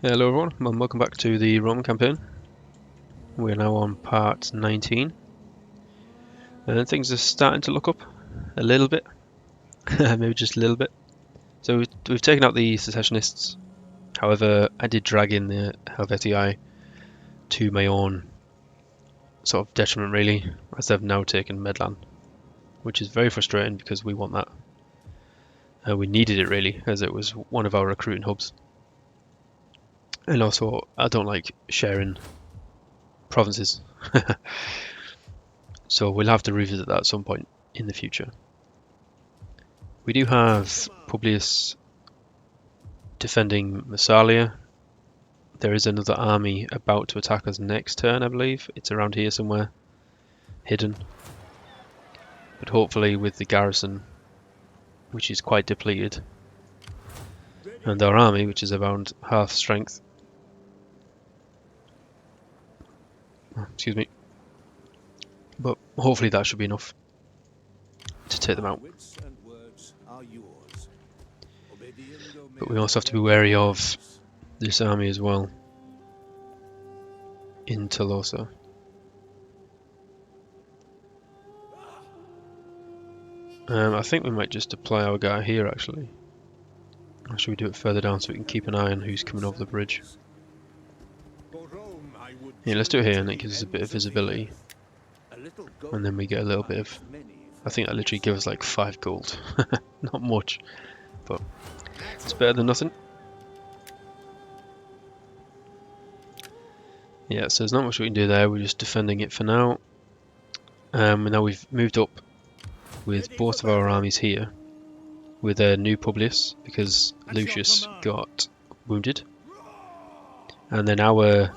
Hello everyone, and welcome back to the Roman campaign. We're now on part 19, and things are starting to look up a little bit, maybe just a little bit. So we've taken out the secessionists. However, I did drag in the Helvetii to my own sort of detriment really, as they've now taken Medlan, which is very frustrating because we want that. We needed it really, as it was one of our recruiting hubs. And also, I don't like sharing provinces. So we'll have to revisit that at some point in the future. We do have Publius defending Massalia. There is another army about to attack us next turn, I believe. It's around here somewhere, hidden. But hopefully with the garrison, which is quite depleted, and our army, which is around half strength. Excuse me. But hopefully that should be enough to take them out. But we also have to be wary of this army as well in Tolosa. I think we might just deploy our guy here actually. Or should we do it further down so we can keep an eye on who's coming over the bridge? Yeah, let's do it here and it gives us a bit of visibility. And then we get a little bit of... I think that literally gives us like 5 gold. Not much, but it's better than nothing. Yeah, so there's not much we can do there, we're just defending it for now. And now we've moved up with both of our armies here with a new Publius because Lucius got wounded. And then our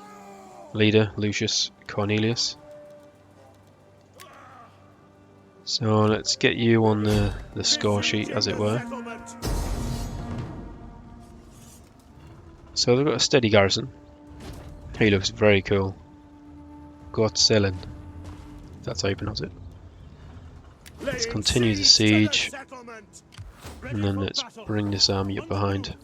leader, Lucius Cornelius. So let's get you on the score sheet, as it were. So they've got a steady garrison. He looks very cool. Gottselen. That's how you pronounce it. Let's continue the siege. And then let's bring this army up behind.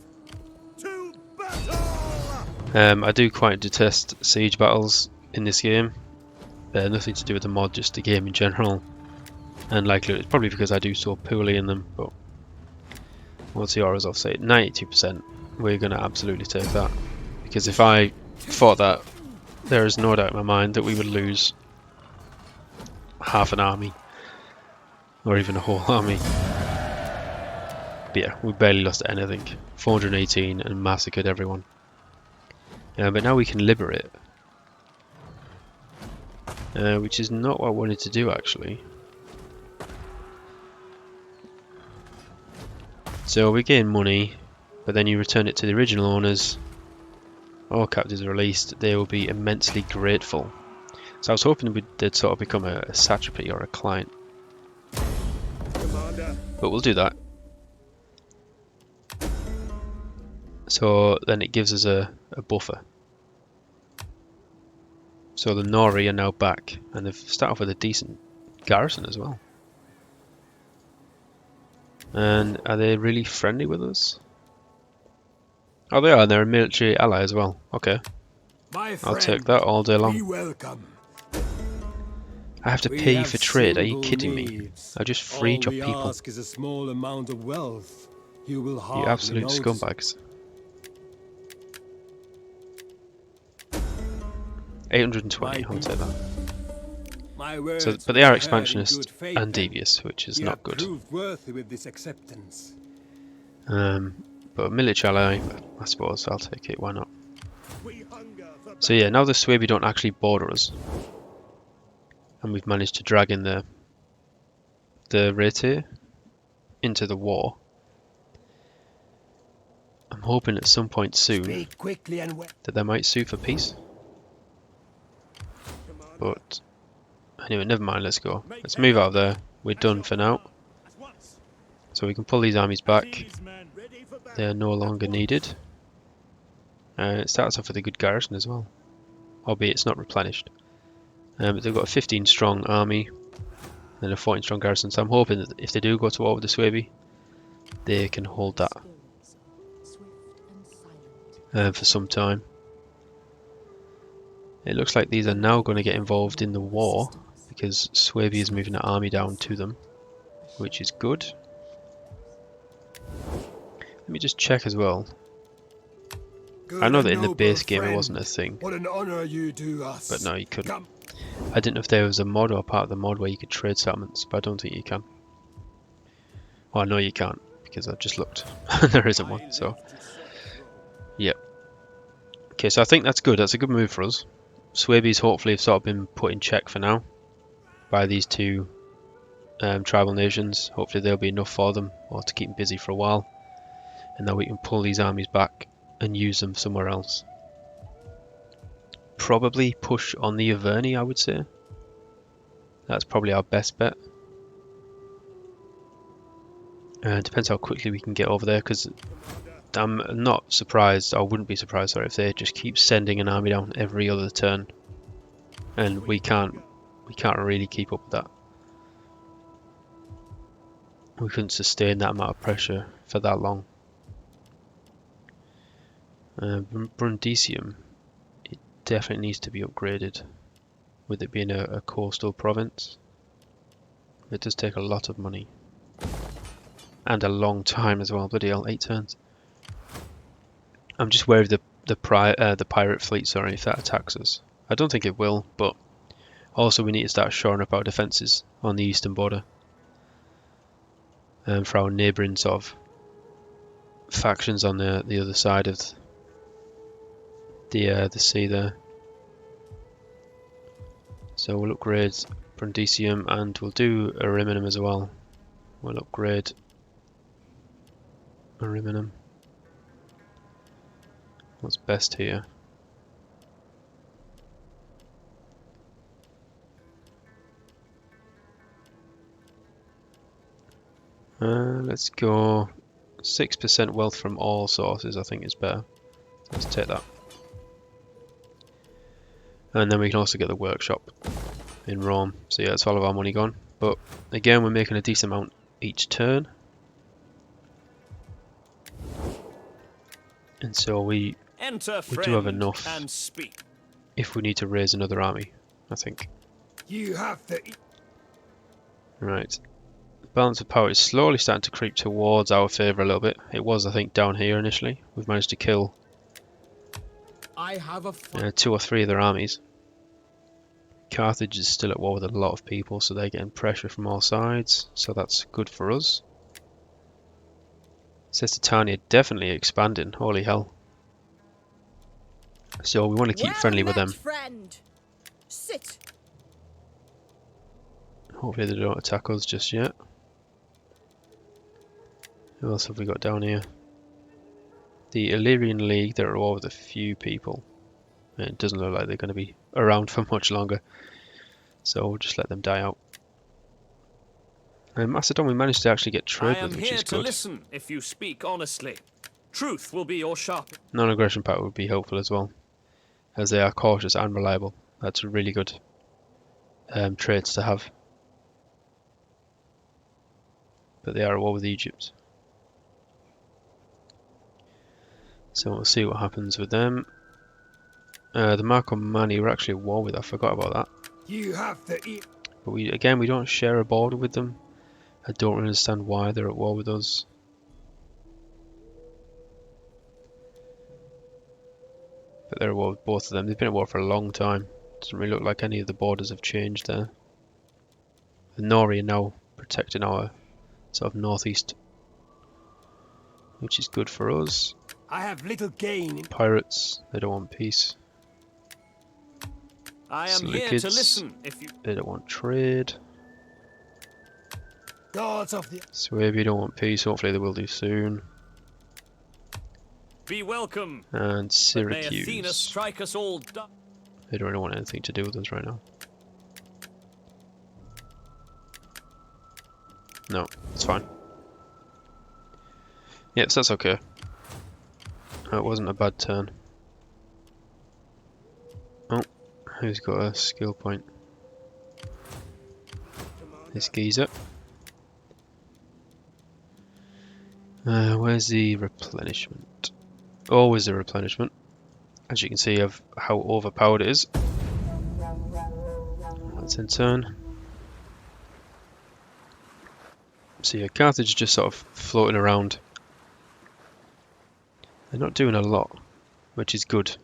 I do quite detest siege battles in this game. Nothing to do with the mod, just the game in general. And likely it's probably because I do so poorly in them, but what's the odds of say 92%? We're going to absolutely take that. Because if I fought that, there is no doubt in my mind that we would lose half an army. Or even a whole army. But yeah, we barely lost anything. 418 and massacred everyone. But now we can liberate. Which is not what I wanted to do actually. So we gain money, but then you return it to the original owners. All captives are released. They will be immensely grateful. So I was hoping they'd sort of become a satrapy or a client. But we'll do that. So then it gives us a buffer. So the Nori are now back, and they've started off with a decent garrison as well. And are they really friendly with us? Oh, they are, and they're a military ally as well. Okay. I'll take that all day long. I have to pay you for trade, are you kidding me? I just freed your people. You absolute scumbags. 820, I'll take that. So, but they are expansionist and devious, which is not good. But a military ally, I suppose, I'll take it, why not? So yeah, now the Suebi don't actually border us. And we've managed to drag in the Rete into the war. I'm hoping at some point soon that they might sue for peace. But anyway, never mind, let's go. Let's move out of there. We're done for now. So we can pull these armies back. They are no longer needed. It starts off with a good garrison as well. Albeit it's not replenished. But they've got a 15 strong army and a 14 strong garrison. So I'm hoping that if they do go to war with the Suebi, they can hold that. for some time. It looks like these are now going to get involved in the war because Swabia is moving an army down to them, which is good. Let me just check as well. I know that in the base game it wasn't a thing, what an honor you do us. but no, you couldn't. I didn't know if there was a mod or part of the mod where you could trade settlements, but I don't think you can. Well, I know you can't because I've just looked. There isn't one, so yep. Okay, so I think that's good. That's a good move for us. Swabies hopefully have sort of been put in check for now by these two tribal nations. Hopefully there'll be enough for them, or to keep them busy for a while, and then we can pull these armies back and use them somewhere else. Probably push on the Averni, I would say. That's probably our best bet. Depends how quickly we can get over there, because I'm not surprised, I wouldn't be surprised, sorry, if they just keep sending an army down every other turn, and we can't really keep up with that. We couldn't sustain that amount of pressure for that long. Brundisium, it definitely needs to be upgraded, with it being a coastal province. It does take a lot of money. And a long time as well, bloody hell, 8 turns. I'm just wary of the pirate fleet, sorry, if that attacks us. I don't think it will, but also we need to start shoring up our defences on the eastern border. For our neighbouring sort of factions on the other side of the sea there. So we'll upgrade Brundisium and we'll do Ariminum as well. We'll upgrade Ariminum. What's best here? Let's go 6% wealth from all sources, I think is better. Let's take that. And then we can also get the workshop in Rome. So yeah, it's all of our money gone. But again, we're making a decent amount each turn. And so we do have enough if we need to raise another army, I think. You have to Right. The balance of power is slowly starting to creep towards our favour a little bit. It was, I think, down here initially. We've managed to kill 2 or 3 of their armies. Carthage is still at war with a lot of people, so they're getting pressure from all sides, so that's good for us. Titania definitely expanding, holy hell. So we want to keep friendly with them. Sit. Hopefully they don't attack us just yet. Who else have we got down here? The Illyrian League, they're at war with a few people. And it doesn't look like they're going to be around for much longer. So we'll just let them die out. And Macedon we managed to actually get trade with, which is good. I am here to listen if you speak honestly. Truth will be your sharp. Non-aggression pact would be helpful as well, as they are cautious and reliable. That's a really good traits to have. But they are at war with Egypt. So we'll see what happens with them. The Marcomanni we're actually at war with, I forgot about that. You have to eat. But we don't share a border with them. I don't really understand why they're at war with us. But they're at war with both of them. They've been at war for a long time. Doesn't really look like any of the borders have changed there. The Nori are now protecting our sort of northeast, which is good for us. I have little gain. Pirates, they don't want peace. I am here to listen if you. They don't want trade. Gods of the Swabia don't want peace. Hopefully they will do soon. Be welcome. And Syracuse. May Athena strike us all. They don't really want anything to do with us right now. No, it's fine. Yes, that's okay. That wasn't a bad turn. Oh, who's got a skill point? This geezer. Where's the replenishment? Always a replenishment. As you can see of how overpowered it is. Let's in turn. See, so Carthage is just sort of floating around. They're not doing a lot, which is good.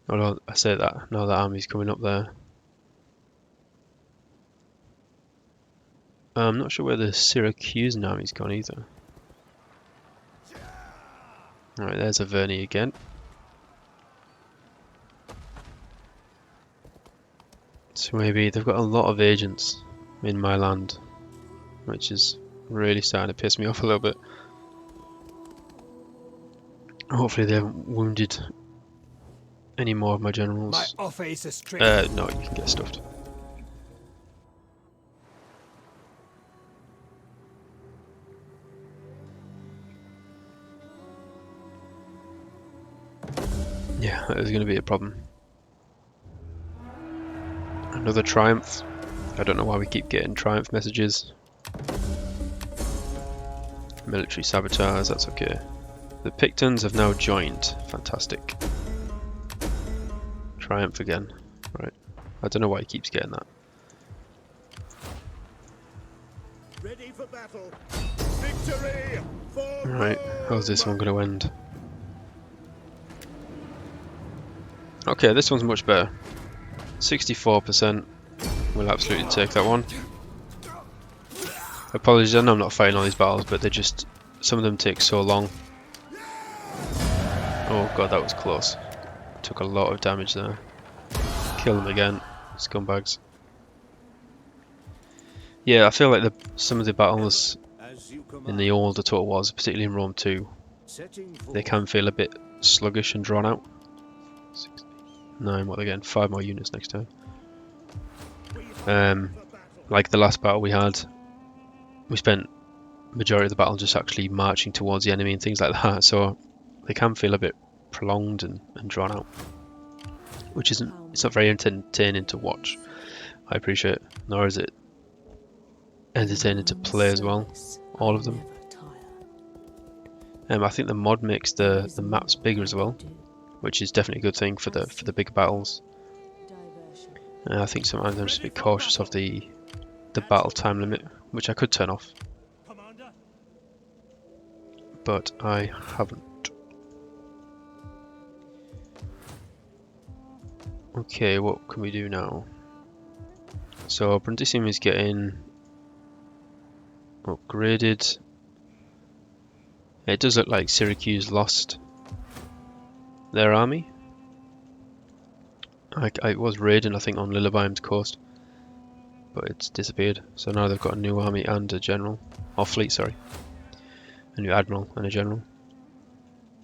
Although I say that, now that army's coming up there. I'm not sure where the Syracusan army's gone either. Alright, there's Averni again. So maybe they've got a lot of agents in my land, which is really starting to piss me off a little bit. Hopefully they haven't wounded any more of my My generals. offer is a straight. No, you can get stuffed. Yeah, that is going to be a problem. Another triumph. I don't know why we keep getting triumph messages. Military sabotage, that's okay. The Pictons have now joined. Fantastic. Triumph again. Right. I don't know why he keeps getting that. Ready for battle. Victory for Right, how's this one going to end? Okay, this one's much better. 64%. We'll absolutely take that one. Apologies, I know I'm not fighting all these battles, but they just... some of them take so long. Oh god, that was close. Took a lot of damage there. Kill them again, scumbags. Yeah, I feel like some of the battles in the older Total Wars, particularly in Rome 2, they can feel a bit sluggish and drawn out. 6, 9, what again? 5 more units next time. Like the last battle we had, we spent majority of the battle just actually marching towards the enemy and things like that, so they can feel a bit prolonged and drawn out, which isn't, it's not very entertaining to watch. I appreciate it, nor is it entertaining to play as well, all of them. I think the mod makes the maps bigger as well, which is definitely a good thing for the big battles. I think sometimes I'm just a bit cautious of the battle time limit, which I could turn off, but I haven't. Okay, what can we do now? So Brundisium is getting upgraded. It does look like Syracuse lost their army. I was raiding, I think, on Lillebeim's coast, but it's disappeared. So now they've got a new army and a general, or fleet, sorry, a new admiral and a general.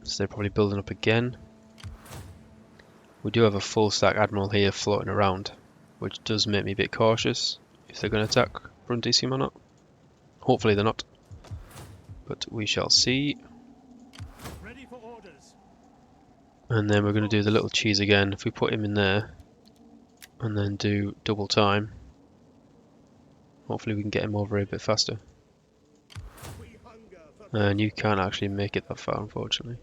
So they're probably building up again. We do have a full stack admiral here floating around, which does make me a bit cautious if they're going to attack Brundisium or not. Hopefully they're not, but we shall see. Ready for orders. And then we're going to do the little cheese again. If we put him in there and then do double time, hopefully we can get him over a bit faster. And you can't actually make it that far, unfortunately.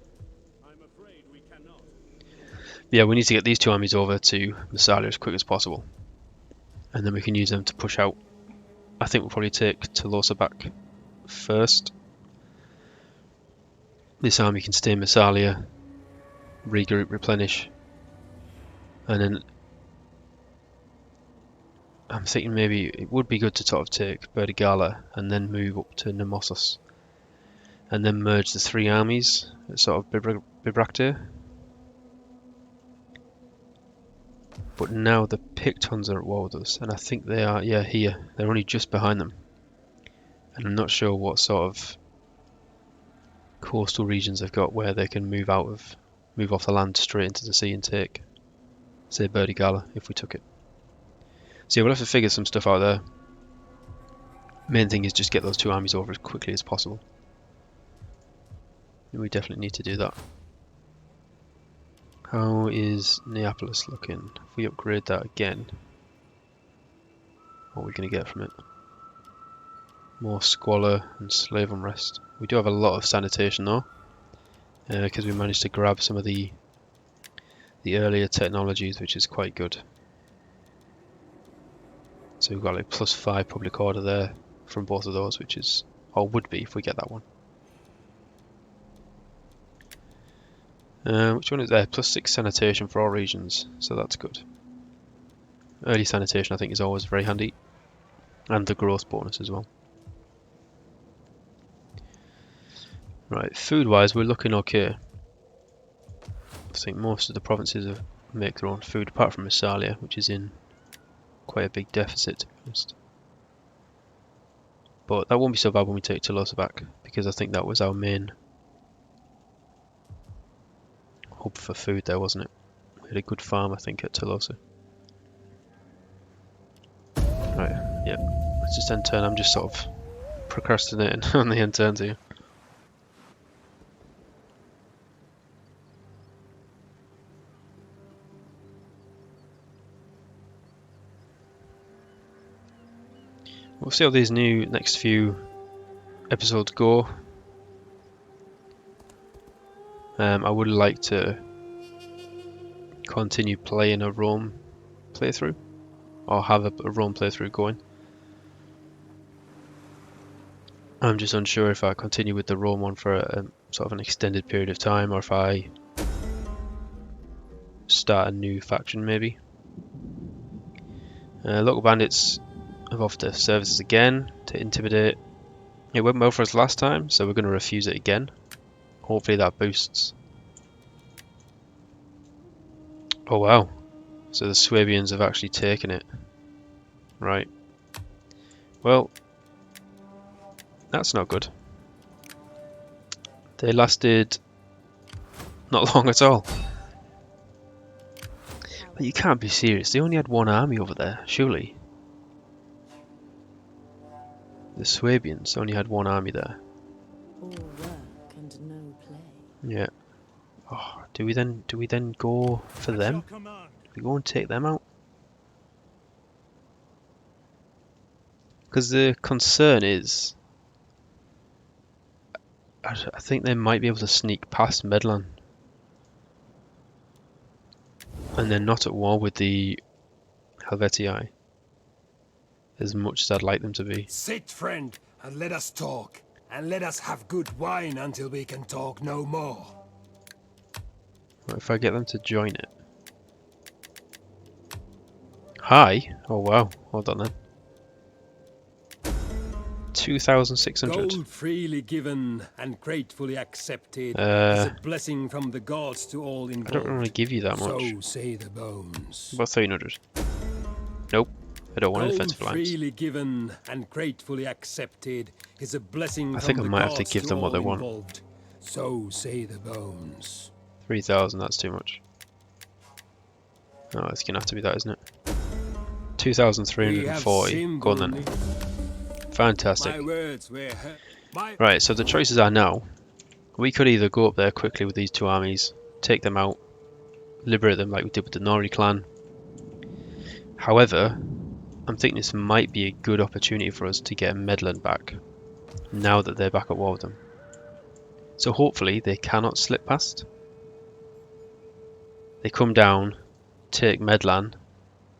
Yeah, we need to get these two armies over to Massalia as quick as possible, and then we can use them to push out. I think we'll probably take Tolosa back first. This army can stay in Massalia, regroup, replenish, and then I'm thinking maybe it would be good to sort of take Berdigala and then move up to Nemossos, and then merge the three armies at sort of Bibracte. But now the Pictons are at war with us, and I think they are, yeah, here. They're only just behind them. And I'm not sure what sort of coastal regions they've got where they can move off the land straight into the sea and take, say, Berdigala, if we took it. So yeah, we'll have to figure some stuff out there. Main thing is just get those two armies over as quickly as possible. And we definitely need to do that. How is Neapolis looking? If we upgrade that again, what are we going to get from it? More squalor and slave unrest. We do have a lot of sanitation though, because we managed to grab some of the earlier technologies, which is quite good. So we've got like +5 public order there from both of those, which is, or would be if we get that one. Which one is there? +6 sanitation for all regions, so that's good. Early sanitation I think is always very handy, and the growth bonus as well. Right, food wise we're looking okay. I think most of the provinces make their own food apart from Massalia, which is in quite a big deficit to be honest. But that won't be so bad when we take Tolosa back, because I think that was our main hub for food there, wasn't it? We had a good farm I think at Tolosa. Right, yeah. Let's just end turn. I'm just sort of procrastinating on the end turns here. We'll see how these next few episodes go. I would like to continue playing a Rome playthrough, or have a Rome playthrough going. I'm just unsure if I continue with the Rome one for a sort of an extended period of time, or if I start a new faction maybe. Local bandits have offered their services again to intimidate. It went well for us last time, so we're going to refuse it again. Hopefully that boosts. Oh wow, so the Swabians have actually taken it. Right. Well, that's not good. They lasted not long at all. But you can't be serious, they only had one army over there, surely. The Swabians only had one army there. All work and no play. Yeah. Oh, do we then go for At them? your command. Do we go and take them out? Because the concern is, I think they might be able to sneak past Medlan. And they're not at war with the Helvetii as much as I'd like them to be. Sit, friend, and let us talk. And let us have good wine until we can talk no more. What if I get them to join it? Hi? Oh wow, hold on then. 2,600. Gold freely given and gratefully accepted is Uh, a blessing from the gods to all I involved. don't want to give you that much. So say the bones. About 300. Nope, I don't want Gold defensive lines. freely given and gratefully accepted is a blessing I from think I the might have to gods give them what all they want. involved. So say the bones. 3,000, that's too much. Oh, it's gonna have to be that, isn't it? 2,340. Go on then. Fantastic. My words were heard. Right, so the choices are now. We could either go up there quickly with these two armies, take them out, liberate them like we did with the Nori clan. However, I'm thinking this might be a good opportunity for us to get Medland back, now that they're back at war with them. So hopefully they cannot slip past. They come down, take Medlan,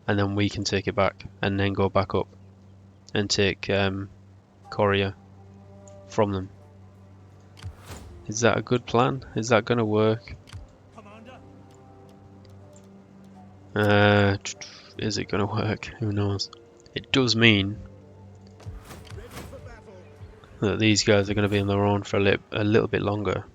and then we can take it back, and then go back up and take Korea from them. Is that a good plan? Is that going to work? Commander. Is it going to work? Who knows? It does mean Ready for battle. that these guys are going to be on their own for a little bit longer.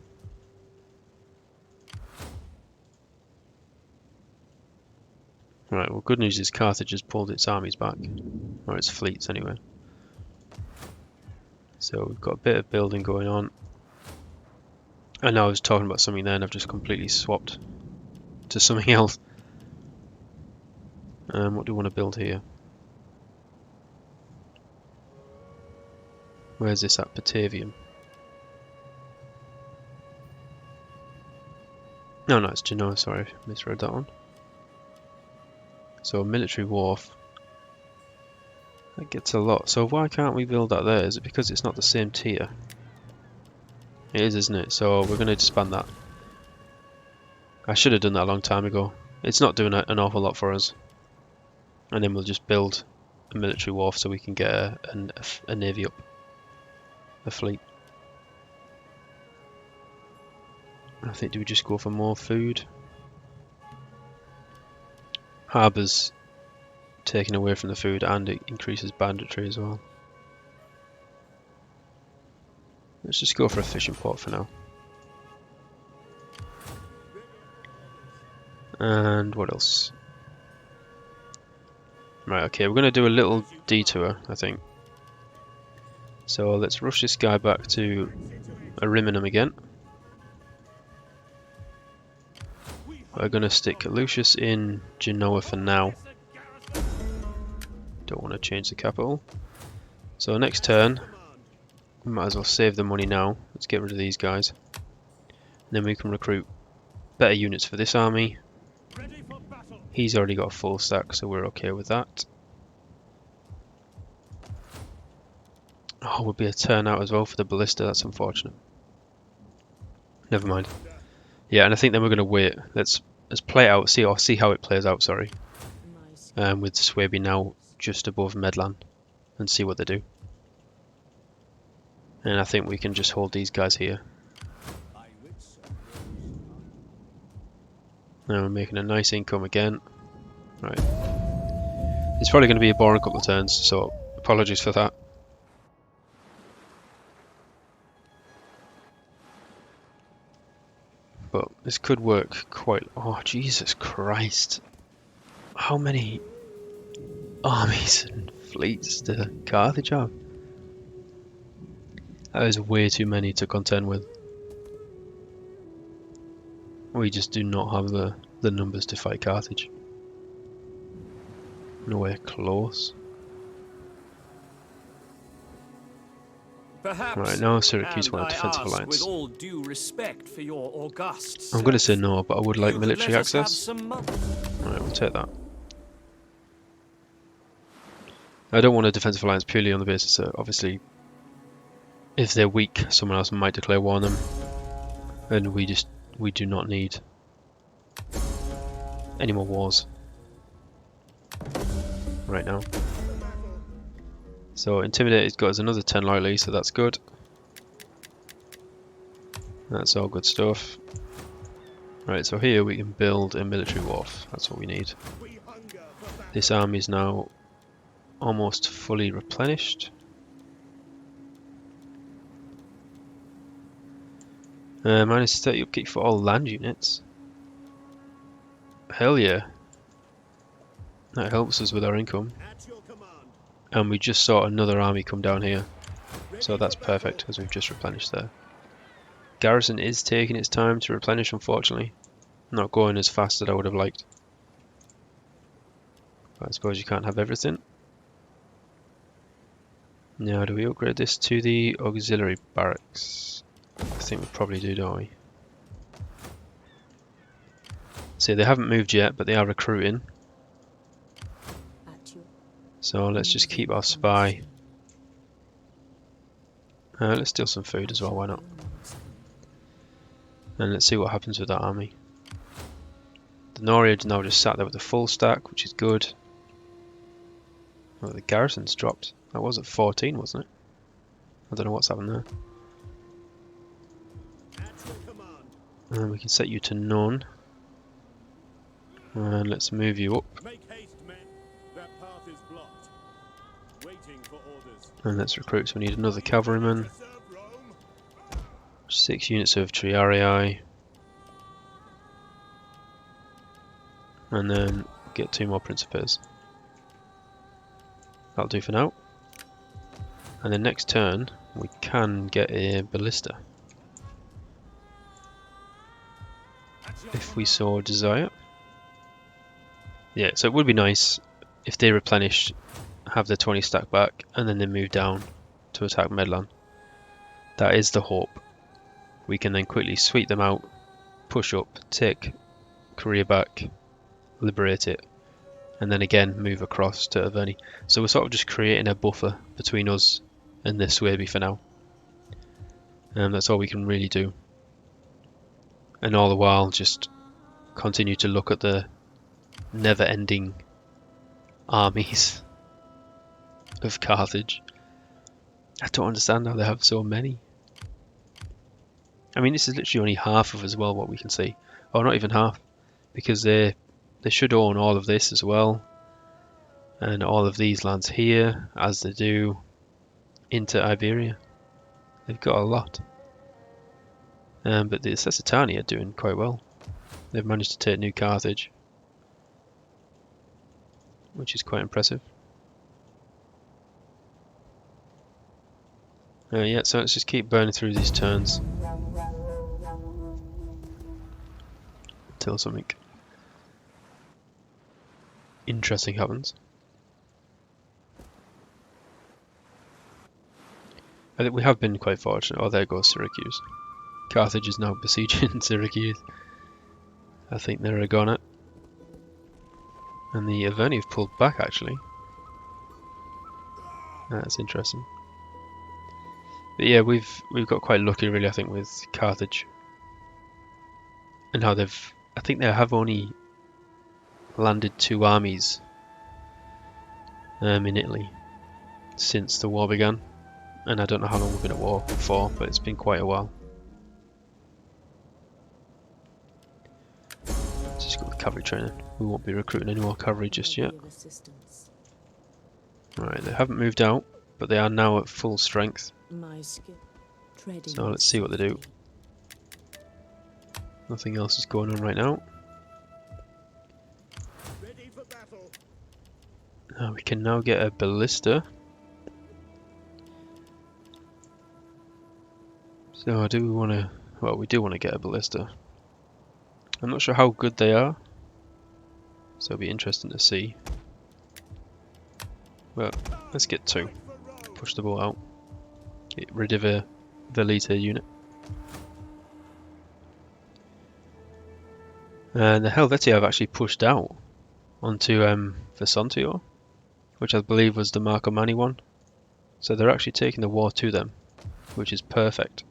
Right, well good news is Carthage has pulled its armies back, or its fleets anyway. So we've got a bit of building going on. I know I was talking about something then, I've just completely swapped to something else. What do we want to build here? Where's this at? Batavium. No, it's Genoa, sorry, misread that one. So a military wharf. That gets a lot. So why can't we build that there? Is it because it's not the same tier? It is, isn't it? So we're going to expand that. I should have done that a long time ago. It's not doing an awful lot for us. And then we'll just build a military wharf so we can get a navy up. A fleet. I think, do we just go for more food? Harbour's taken away from the food and it increases banditry as well. Let's just go for a fishing port for now. And what else? Right, okay, we're going to do a little detour, I think. So let's rush this guy back to Ariminum again. We're going to stick Lucius in Genoa for now. Don't want to change the capital. So next turn, we might as well save the money now. Let's get rid of these guys. And then we can recruit better units for this army. He's already got a full stack, so we're okay with that. Oh, would be a turn out as well for the ballista. That's unfortunate. Never mind. Yeah, and I think then we're going to wait. Let's play it out. See how it plays out. Sorry. With Swaby now just above Medlan, and see what they do. And I think we can just hold these guys here. Now we're making a nice income again. Right. It's probably going to be a boring couple of turns, so apologies for that. But this could work quite... Oh, Jesus Christ. How many armies and fleets does Carthage have? That is way too many to contend with. We just do not have the numbers to fight Carthage. Nowhere close. Perhaps, Right, now Syracuse and want a I defensive ask alliance. with all due respect for your august I'm going to say service, no, but I would like you could military let us have access. some money. Alright, we'll take that. I don't want a defensive alliance purely on the basis that obviously if they're weak, someone else might declare war on them. And we do not need any more wars right now. So Intimidate's got us another 10 loyalty, so that's good. That's all good stuff. Right, so here we can build a military wharf. That's what we need. This army is now almost fully replenished. Minus 30 upkeep for all land units. Hell yeah. That helps us with our income. And we just saw another army come down here. So that's perfect, as we've just replenished there. Garrison is taking its time to replenish, unfortunately. Not going as fast as I would have liked. But I suppose you can't have everything. Now, do we upgrade this to the auxiliary barracks? I think we probably do, don't we? See, they haven't moved yet, but they are recruiting. So let's just keep our spy. Let's steal some food as well, why not? And let's see what happens with that army. The Noria's now just sat there with a full stack, which is good. Oh, the garrison's dropped. That was at 14, wasn't it? I don't know what's happened there. And we can set you to none. And let's move you up. Make haste, men. That path is blocked. Waiting for orders. And let's recruit. So we need another cavalryman. Serve Rome. 6 units of Triarii. And then get 2 more Principes. That'll do for now. And then next turn, we can get a ballista. If we so desire. Yeah, so it would be nice if they replenish, have their 20 stack back, and then they move down to attack Medlan. That is the hope. We can then quickly sweep them out, push up, take Korea back, liberate it, and then again move across to Averni. So we're sort of just creating a buffer between us and this Swaby for now. And that's all we can really do. And all the while just continue to look at the never-ending armies of Carthage. I don't understand how they have so many. I mean, this is literally only half of as well what we can see. Oh, not even half, because they should own all of this as well, and all of these lands here, as they do into Iberia. They've got a lot. But the Sessitani are doing quite well. They've managed to take New Carthage, which is quite impressive. Yeah, so let's just keep burning through these turns until something interesting happens. I think we have been quite fortunate. Oh, there goes Syracuse. Carthage is now besieging Syracuse. I think they're gone it. And the Averni have pulled back, actually. That's interesting. But yeah, we've got quite lucky, really, I think, with Carthage. And how they've... I think they have only landed 2 armies in Italy since the war began. And I don't know how long we've been at war for, but it's been quite a while. Let's just go with cavalry training. We won't be recruiting any more cavalry just yet. Right, they haven't moved out, but they are now at full strength. So let's see what they do. Nothing else is going on right now. Ready for battle. We can now get a ballista. So do we want to... Well, we do want to get a ballista. I'm not sure how good they are, so it'll be interesting to see. Well, let's get 2. Push the ball out. Get rid of a Velita unit. And the Helvetii have actually pushed out onto Vesontio, which I believe was the Marcomanni one. So they're actually taking the war to them, which is perfect.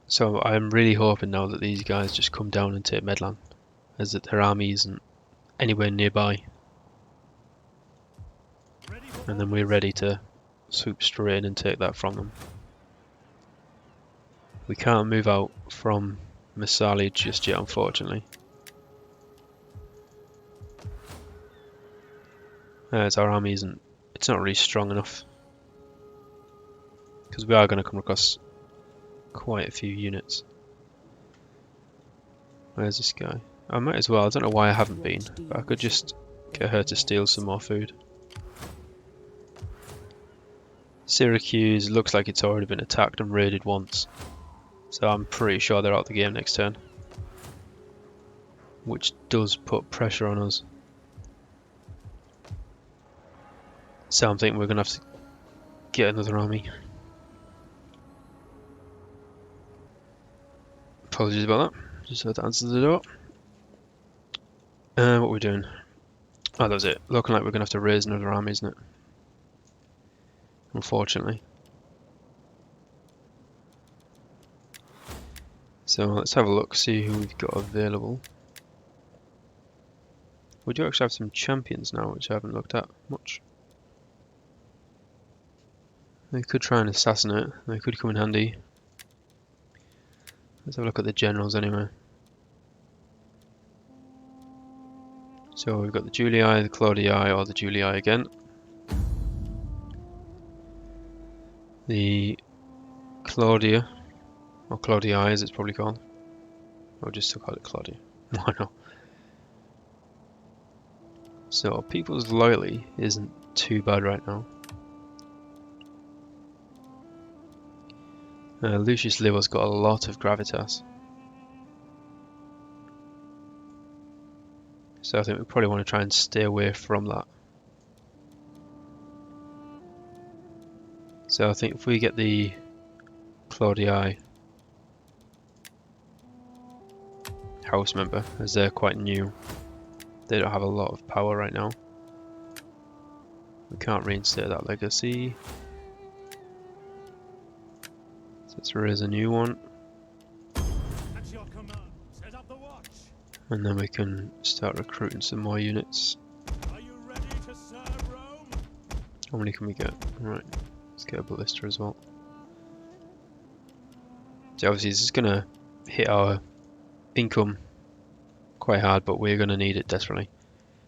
So I'm really hoping now that these guys just come down and take Medlan, as that their army isn't anywhere nearby. And then we're ready to swoop straight in and take that from them. We can't move out from Massalia just yet, unfortunately. As our army isn't, it's not really strong enough. Because we are going to come across quite a few units. Where's this guy? I might as well, I don't know why I haven't been, but I could just get her to steal some more food. Syracuse looks like it's already been attacked and raided once. So I'm pretty sure they're out the game next turn. Which does put pressure on us. So I'm thinking we're going to have to get another army. Apologies about that. Just had to answer the door. What are we doing? Oh, that was it. Looking like we're going to have to raise another army, isn't it? Unfortunately. So let's have a look, see who we've got available. We do actually have some champions now, which I haven't looked at much. They could try and assassinate. They could come in handy. Let's have a look at the generals anyway. So we've got the Julii, the Claudii, or the Julii again. The Claudia, or Claudii as it's probably called. Or just to call it Claudia. Why not? So people's loyalty isn't too bad right now. Lucius Liver's got a lot of gravitas. So I think we probably want to try and stay away from that. So I think if we get the Claudii house member, as they're quite new, they don't have a lot of power right now. We can't reinstate that legacy. So let's raise a new one. And then we can start recruiting some more units. Are you ready to serve Rome? How many can we get? Right, let's get a ballista as well. So obviously this is going to hit our income quite hard, but we're going to need it desperately.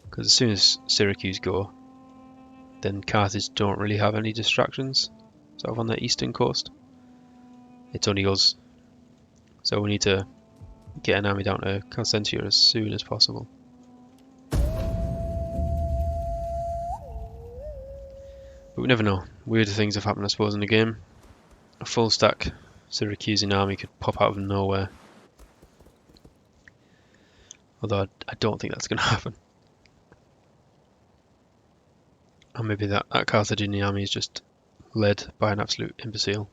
Because as soon as Syracuse go, then Carthage don't really have any distractions sort of on the eastern coast. It's only us. So we need to get an army down to Constantia as soon as possible. But we never know. Weirder things have happened, I suppose, in the game. A full stack Syracusan army could pop out of nowhere. Although I don't think that's going to happen. Or maybe that Carthaginian army is just led by an absolute imbecile.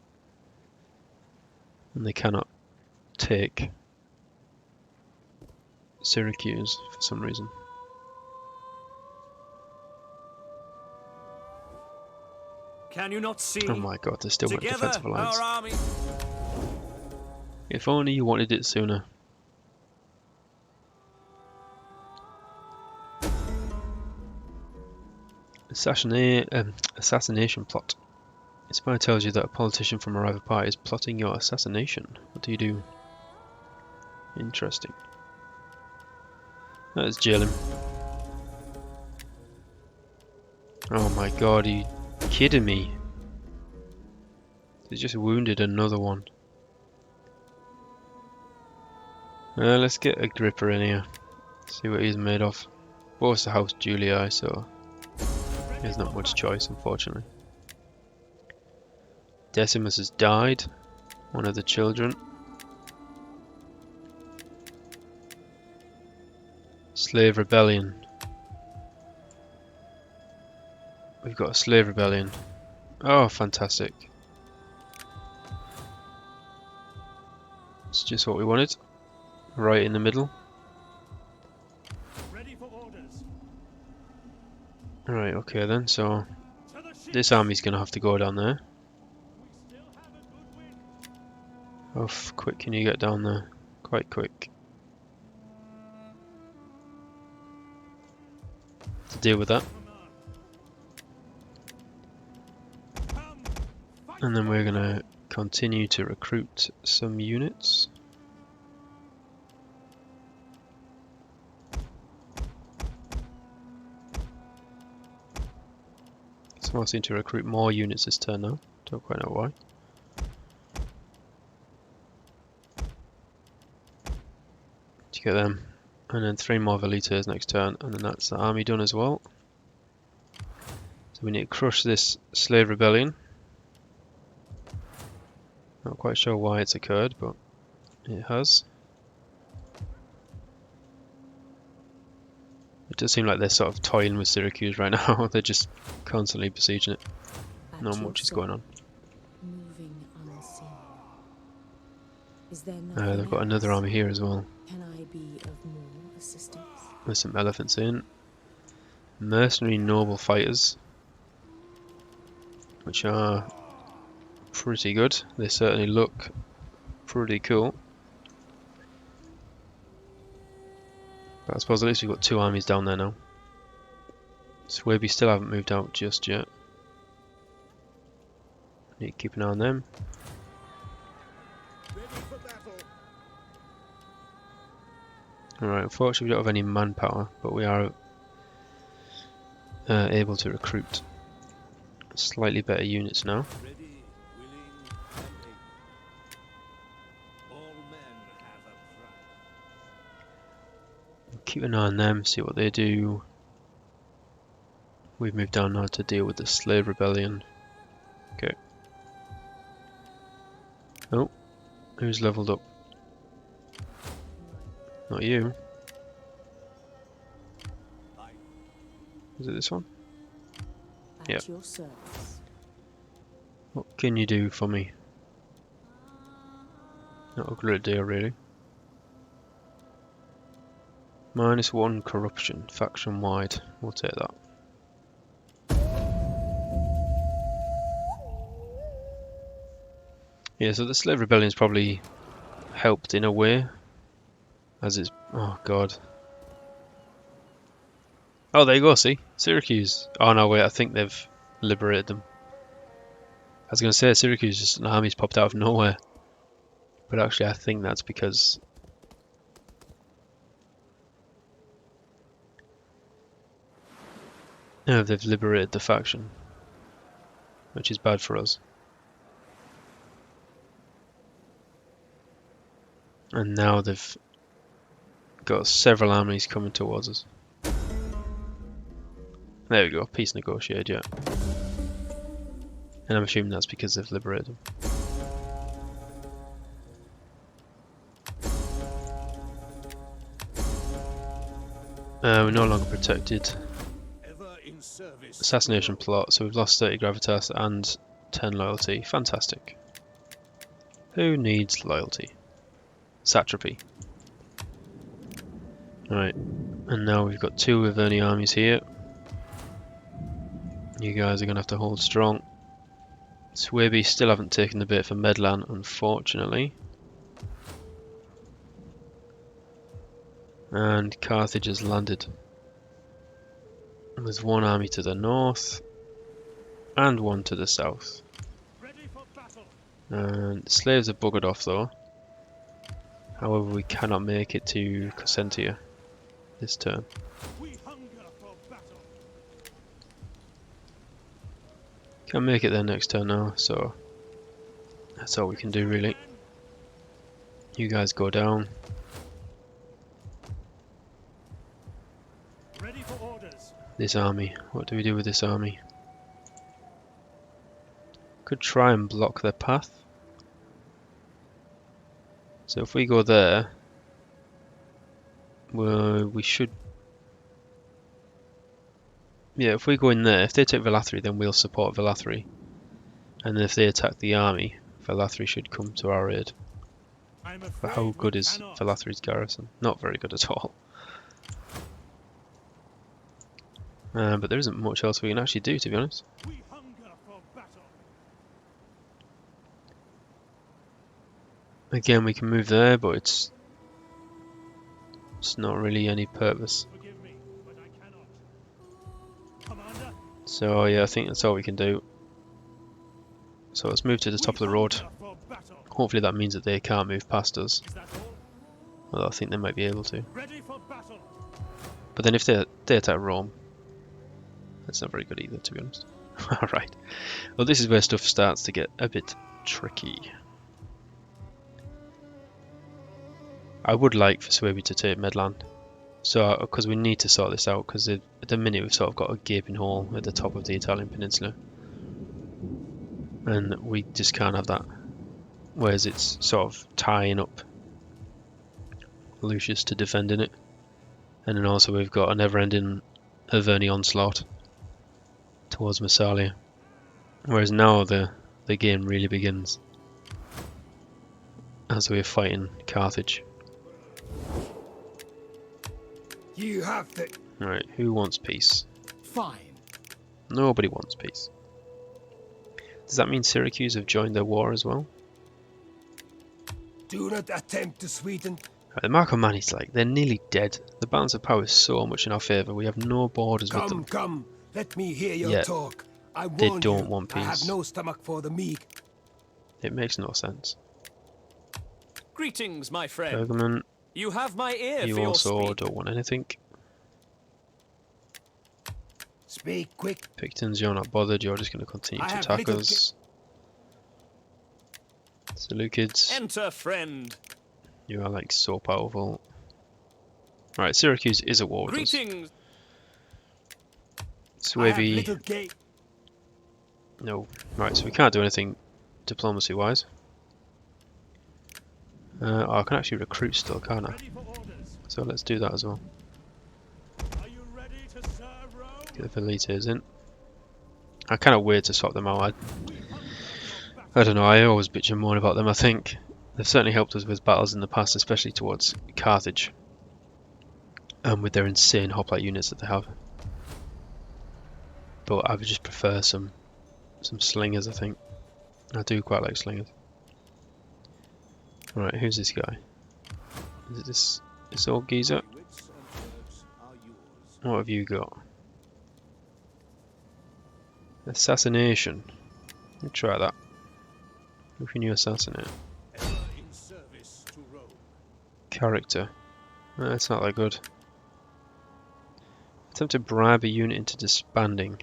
And they cannot take Syracuse for some reason. Can you not see? Oh my god, there's still one Together, defensive alliance. our army. If only you wanted it sooner. Assassination plot. A spy tells you that a politician from a rival party is plotting your assassination. What do you do? Interesting. Let's jail him. Oh my god, are you kidding me? They just wounded another one. Let's get Agrippa in here. See what he's made of. Both the House Julii, so there's not much choice, unfortunately. Decimus has died. One of the children. Slave rebellion. We've got a slave rebellion. Oh, fantastic. It's just what we wanted. Right in the middle. Ready for orders. Right, okay then, so To the ship. this army's gonna have to go down there. We still have a good wind. How quick can you get down there? Quite quick. To deal with that. Come, fight And then for we're Rome. gonna continue to recruit some units. Someone seemed to recruit more units this turn now. Don't quite know why. To get them. And then 3 more velites next turn, and then that's the army done as well. So we need to crush this slave rebellion. Not quite sure why it's occurred, but it has. It does seem like they're sort of toying with Syracuse right now. They're just constantly besieging it. At Not your much is service, going on. moving unseen. Is there nothing They've got another else? army here as well. Can I be of more assistance? There's some elephants in. Mercenary noble fighters, which are pretty good. They certainly look pretty cool. But I suppose at least we've got 2 armies down there now. Swaby still haven't moved out just yet. Need to keep an eye on them. Ready for battle. Alright, unfortunately we don't have any manpower, but we are able to recruit slightly better units now. Ready, willing, and able. All men have a price. Keep an eye on them, see what they do. We've moved down now to deal with the slave rebellion. Okay. Oh, who's leveled up? Not you. Is it this one? At Yep. your service. What can you do for me? Not a great deal, really. -1 corruption, faction wide. We'll take that. Yeah, so the slave rebellion's probably helped in a way. As it's... Oh, God. Oh, there you go, see? Syracuse. Oh, no, wait, I think they've liberated them. I was going to say Syracuse, just an army's popped out of nowhere. But actually, I think that's because... No, they've liberated the faction. Which is bad for us. And now they've got several armies coming towards us. There we go, peace negotiated, yeah. And I'm assuming that's because they've liberated them. We're no longer protected. Ever in service. Assassination plot, so we've lost 30 gravitas and 10 loyalty. Fantastic. Who needs loyalty? Satrapy. Right, and now we've got 2 Averni armies here. You guys are going to have to hold strong. Suebi still haven't taken the bait for Medlan, unfortunately. And Carthage has landed. There's 1 army to the north and 1 to the south. Ready for battle. And slaves are buggered off though. However, we cannot make it to Cossentia this turn. We hunger for battle. Can't make it there next turn now, so that's all we can do really. You guys go down. Ready for orders. This army, what do we do with this army? Could try and block their path. So if we go there, well, we should... Yeah, if we go in there, if they take Velathri, then we'll support Velathri. And if they attack the army, Velathri should come to our aid. I'm But afraid how we good is cannot. Velathri's garrison? Not very good at all. But there isn't much else we can actually do, to be honest. We hunger for battle. Again, we can move there, but it's not really any purpose. Forgive me, but I cannot. Commander. So yeah, I think that's all we can do. So let's move to the top of the road. Hunger for battle. Hopefully that means that they can't move past us. Is that all? Although I think they might be able to. Ready for battle. But then if they attack Rome, that's not very good either, to be honest. Alright. Well, this is where stuff starts to get a bit tricky. I would like for Suebi to take Medland. So, because we need to sort this out, because at the minute we've sort of got a gaping hole at the top of the Italian peninsula. And we just can't have that. Whereas it's sort of tying up Lucius to defending it. And then also we've got a never-ending Averni onslaught towards Massalia. Whereas now the game really begins. As we're fighting Carthage. You have the... Right, who wants peace? Fine. Nobody wants peace. Does that mean Syracuse have joined their war as well? Do not attempt to sweeten... Right, the Marcomanni's like, they're nearly dead. The balance of power is so much in our favour, we have no borders with them. Come, let me hear your Yet, talk. I they warn don't you, want I have peace. no stomach for the meek. It makes no sense. Greetings, my friend. Pergamon, You have my ear you for your also speech. don't want anything. Speak quick. Pictons, you're not bothered, you're just going to continue I to have attack little us. Seleucids, Enter, friend. you are like so powerful. Right, Syracuse is at war with us. Greetings. I have Suebi, little gate. no. Right, so we can't do anything diplomacy-wise. Oh, I can actually recruit still, can't I? Ready for orders. So let's do that as well. Are you ready to serve Rome? Get the Velites in. I cannot wait to swap them out. We hunger for battle. I don't know, I always bitch and moan about them. I think they've certainly helped us with battles in the past, especially towards Carthage. And with their insane hoplite units that they have. But I would just prefer some slingers, I think. I do quite like slingers. Right, who's this guy? Is it this? This old geezer. Wits and words are yours. What have you got? Assassination. Let me try that. Who can you assassinate? Ever in service to Rome. Character. That's not that good. Attempt to bribe a unit into disbanding.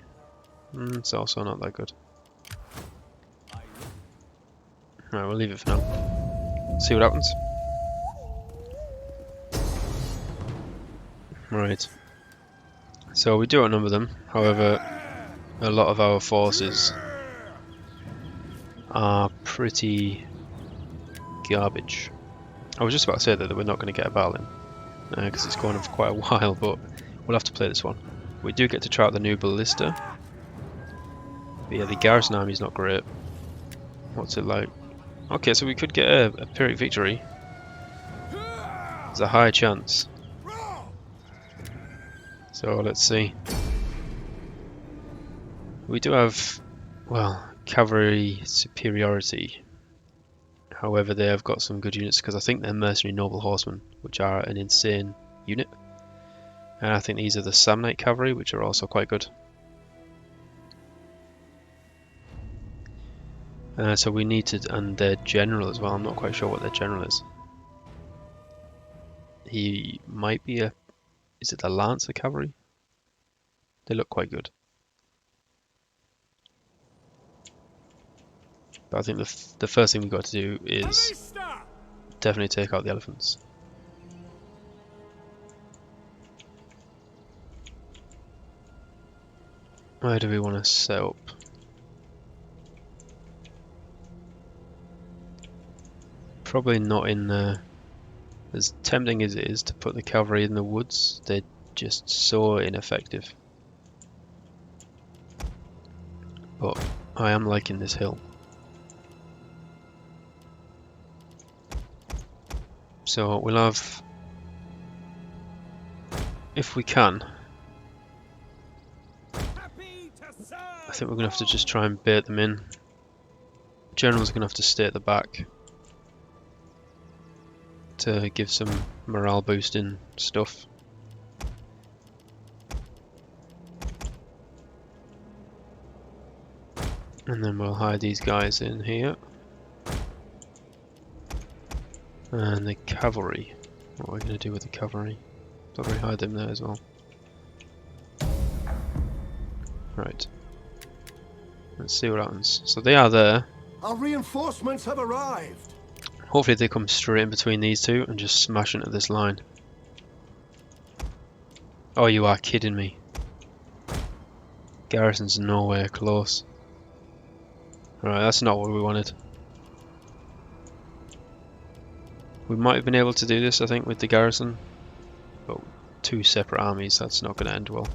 It's also not that good. Right, we'll leave it for now. See what happens. Right. So we do outnumber them. However, a lot of our forces are pretty garbage. I was just about to say that we're not going to get a battle in, because it's going on for quite a while, but we'll have to play this one. We do get to try out the new ballista. But yeah, the garrison army is not great. What's it like? Okay, so we could get a Pyrrhic victory. There's a high chance. So let's see. We do have, well, cavalry superiority. However, they have got some good units because I think they're mercenary noble horsemen, which are an insane unit. And I think these are the Samnite cavalry, which are also quite good. So we need to, and their general as well. I'm not quite sure what their general is. He might be a, is it the Lancer cavalry? They look quite good. But I think the first thing we've got to do is definitely take out the elephants. Where do we want to set up? Probably not in the... As tempting as it is to put the cavalry in the woods, they're just so ineffective. But I am liking this hill. So we'll have, if we can, I think we're going to have to just try and bait them in. Generals are going to have to stay at the back to give some morale boosting stuff. And then we'll hide these guys in here. And the cavalry. What are we going to do with the cavalry? Probably hide them there as well. Right. Let's see what happens. So they are there. Our reinforcements have arrived. Hopefully they come straight in between these two and just smash into this line. Oh, you are kidding me. Garrison's nowhere close. Right, that's not what we wanted. We might have been able to do this, I think, with the garrison. But two separate armies, that's not going to end well.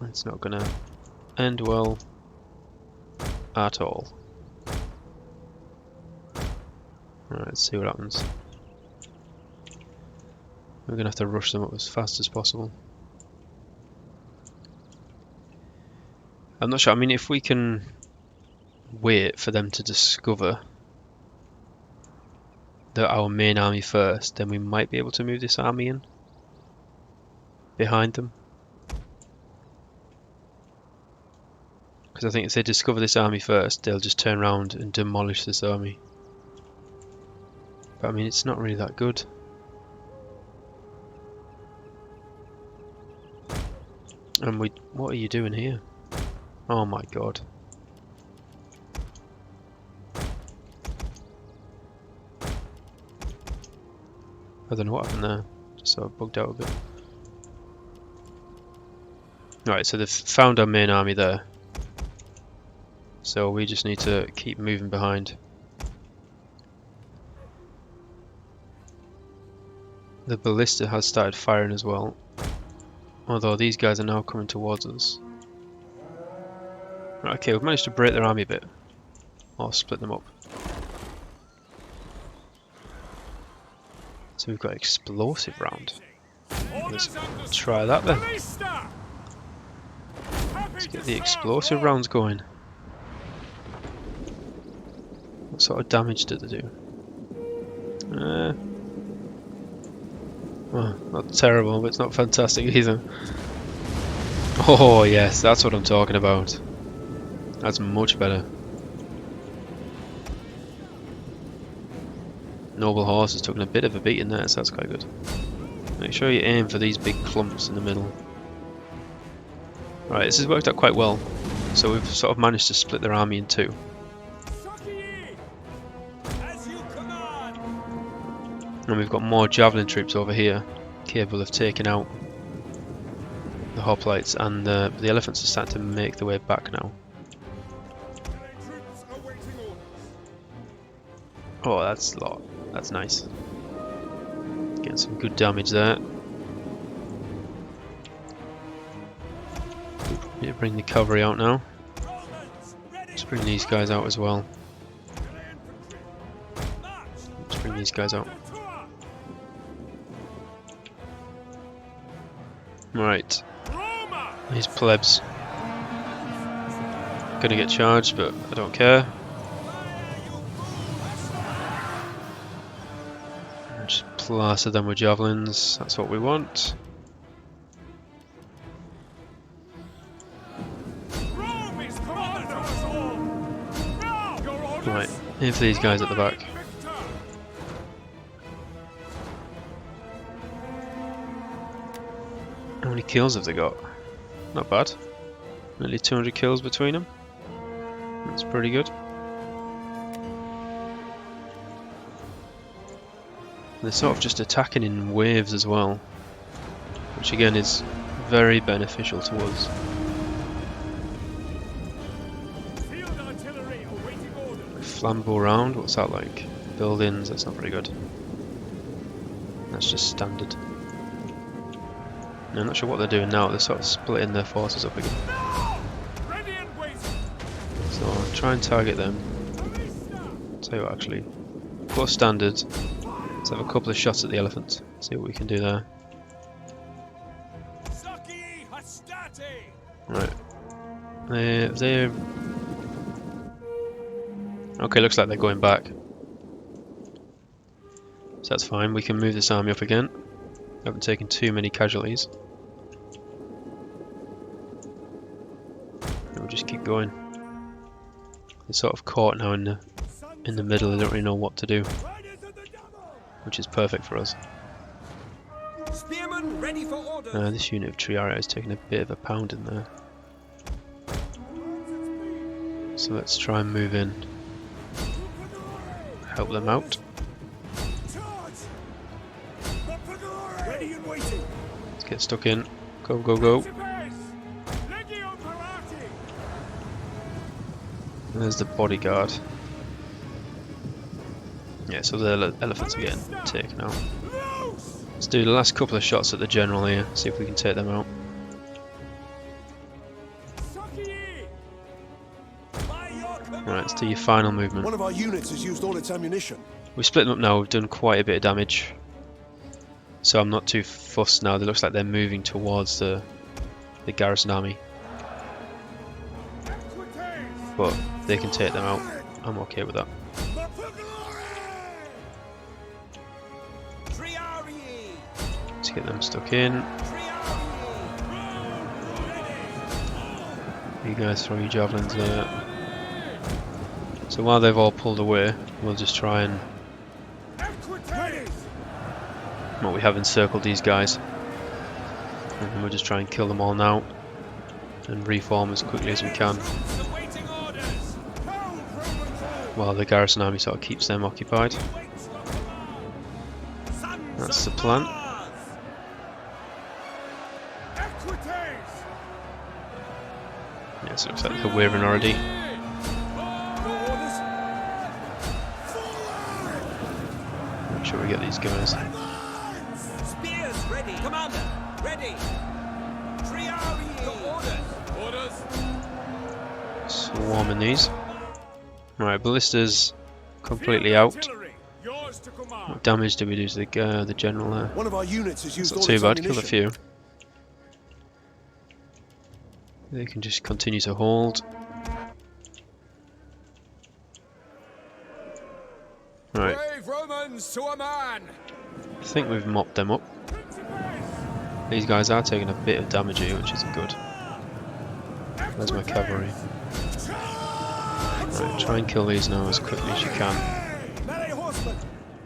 It's not going to end well at all. Alright, let's see what happens. We're going to have to rush them up as fast as possible. I'm not sure, I mean, if we can wait for them to discover our main army first, then we might be able to move this army in behind them. Because I think if they discover this army first, they'll just turn around and demolish this army. But I mean, it's not really that good. And what are you doing here? Oh my god. I don't know what happened there. Just sort of bugged out a bit. Right, so they've found our main army there. So we just need to keep moving behind. The ballista has started firing as well. Although these guys are now coming towards us. Right, okay, we've managed to break their army a bit. Or split them up. So we've got explosive round. Let's try that then. Let's get the explosive rounds going. What sort of damage did they do? Well, not terrible, but it's not fantastic either. Oh yes, that's what I'm talking about. That's much better. Noble horse has taken a bit of a beating there, so that's quite good. Make sure you aim for these big clumps in the middle. Right, this has worked out quite well. So we've sort of managed to split their army in two. As you command. And we've got more javelin troops over here, capable of taking out the hoplites, and the elephants are starting to make their way back now. Troops awaiting orders. Oh, that's a lot. That's nice. Getting some good damage there. Need to bring the cavalry out now. Romans, ready. Let's bring these guys out as well. March. Let's bring these guys out. Tour. Right, Roma. these plebs. Gonna get charged, but I don't care. Just plaster them with javelins, that's what we want. Rome is commanded to us all. Now, your orders. Right, aim for these guys at the back. Victor. How many kills have they got? Not bad. Nearly 200 kills between them. That's pretty good. They're sort of just attacking in waves as well, which again is very beneficial to us. Field artillery awaiting orders. Flambeau round, what's that like? Buildings, that's not very good. That's just standard. I'm not sure what they're doing now, they're sort of splitting their forces up again. Now. Ready and waiting. So I'll try and target them. Tell you what, actually, go standard. Let's have a couple of shots at the elephant. See what we can do there. Saki hastati. Right. They're okay. Looks like they're going back. So that's fine. We can move this army up again. Haven't taken too many casualties. And we'll just keep going. They're sort of caught now in the middle. They don't really know what to do, Riders of the devil. which is perfect for us. Spearmen ready for orders. This unit of Triaria is taking a bit of a pound in there. So let's try and move in. Help them out. Charge. Ready and waiting. Let's get stuck in. Go, go, go. Legio Parati. And there's the bodyguard. Yeah, so the elephants are getting taken out. Loose. Let's do the last couple of shots at the general here, see if we can take them out. Saki. By your command. Right, let's do your final movement. One of our units has used all its ammunition. We've split them up now, we've done quite a bit of damage. So I'm not too fussed now, it looks like they're moving towards the garrison army. But they can take them out, I'm okay with that. Let's get them stuck in. You guys throw your javelins there. So while they've all pulled away, we'll just try and... Well, we have encircled these guys. And we'll just try and kill them all now. And reform as quickly as we can. While the garrison army sort of keeps them occupied. That's the plan. Yes, it looks like they're wavering already. Make sure we get these guys. Spears ready. Commander, ready. Triari. Orders. Swarming these. Right, ballistas completely out. Artillery. Yours to command. What damage did we do to the general there? One of our units has It's used not all too its bad, killed a ammunition. few. They can just continue to hold. Right, Brave Romans to a man! I think we've mopped them up. These guys are taking a bit of damage here, which isn't good. Where's my cavalry? Right, try and kill these now as quickly as you can. Melee horsemen!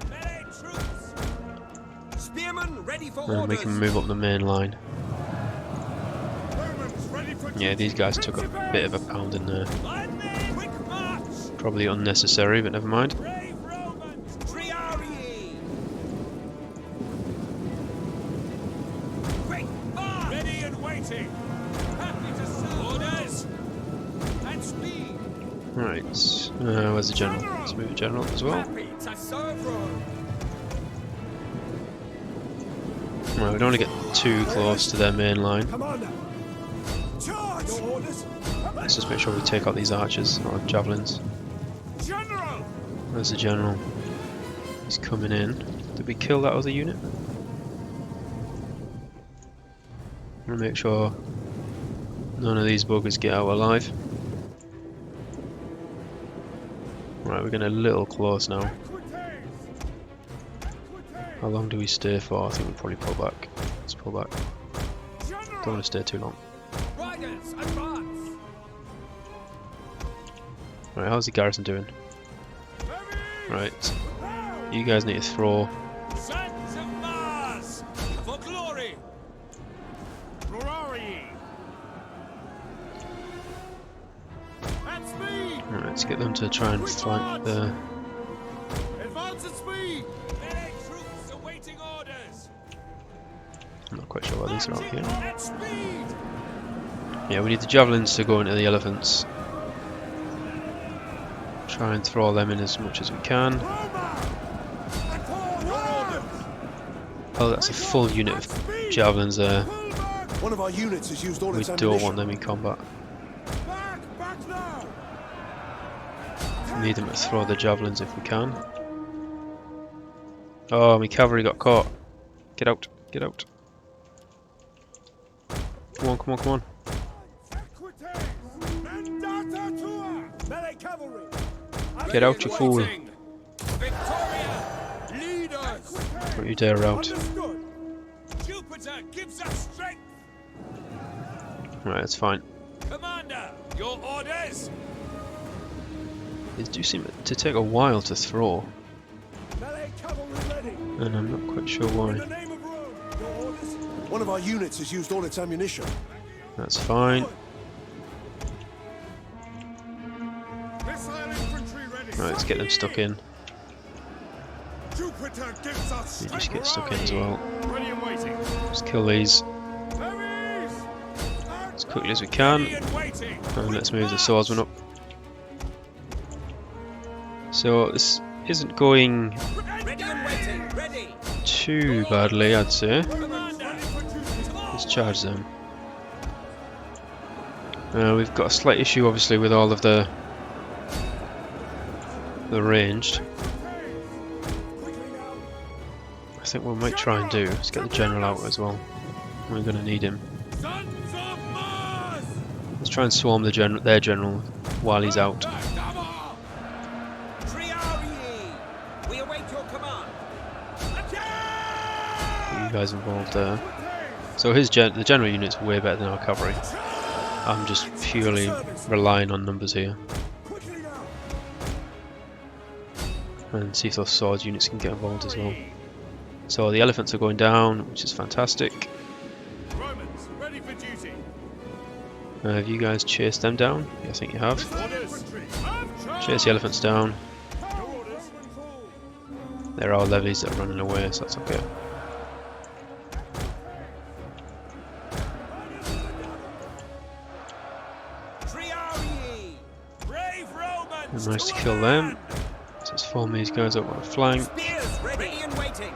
Melee troops! Spearmen ready for And we can move up the main line. Romans ready for Yeah, these guys took a bit of a pounding there. Probably unnecessary, but never mind. Brave Romans! Triarii! Great march! ready and waiting. Happy to serve! Orders! And speed! Right, where's the general? Let's move the general as well. Happy to serve Rome! Right, we don't want to get too close to their main line. Commander! Charge! Your orders! Let's just make sure we take out these archers or javelins. General! Where's the general? He's coming in. Did we kill that other unit? I'm gonna make sure none of these buggers get out alive. Right, we're getting a little close now. How long do we stay for? I think we'll probably pull back. Let's pull back. Don't want to stay too long. Riders, advance! Right, how's the garrison doing? Right, you guys need to throw. Sons of Mars! For glory! Glory! At speed! Right, let's get them to try and flank the. Advance at speed! Melee troops awaiting orders! I'm not quite sure why these are out here. At speed! Yeah, we need the javelins to go into the elephants. Try and throw them in as much as we can. Oh, that's a full unit of javelins there. One of our units has used all We its don't ammunition. want them in combat. Back now! We need them to throw the javelins if we can. Oh, my cavalry got caught. Get out, get out. Come on, come on, come on. Melee cavalry! Get out, you fool. Victoria! Leaders! Don't you dare out. Understood! Jupiter gives us strength! Right, that's fine. Commander, your orders! These do seem to take a while to throw, Melee cavalry ready! and I'm not quite sure In the why. name of Rome, your orders! One of our units has used all its ammunition. That's fine. Missile infantry ready. Right, let's get them stuck in. Jupiter gives us You just get stuck in as well. ready and waiting. Just kill these as quickly as we can, And waiting! and let's move the swordsman up. So this isn't going Ready and waiting! Ready! too badly, I'd say. Commander! Let's charge them. We've got a slight issue, obviously, with all of the ranged. I think what we might try and do is get the general out as well. We're going to need him. Sons of Mars! Let's try and swarm their general while he's out. Triarii! We await your command! Get you guys involved there. So the general unit's way better than our cavalry. I'm just purely relying on numbers here. And see if those swords units can get involved as well. So the elephants are going down, which is fantastic. Romans ready for duty. Have you guys chased them down? Yeah, I think you have. Orders. Chase the elephants down. Your orders. There are levies that are running away, so that's okay. Triarii! Brave Romans! We managed to kill them. So let's form these guys up on a flank. Spears ready and waiting!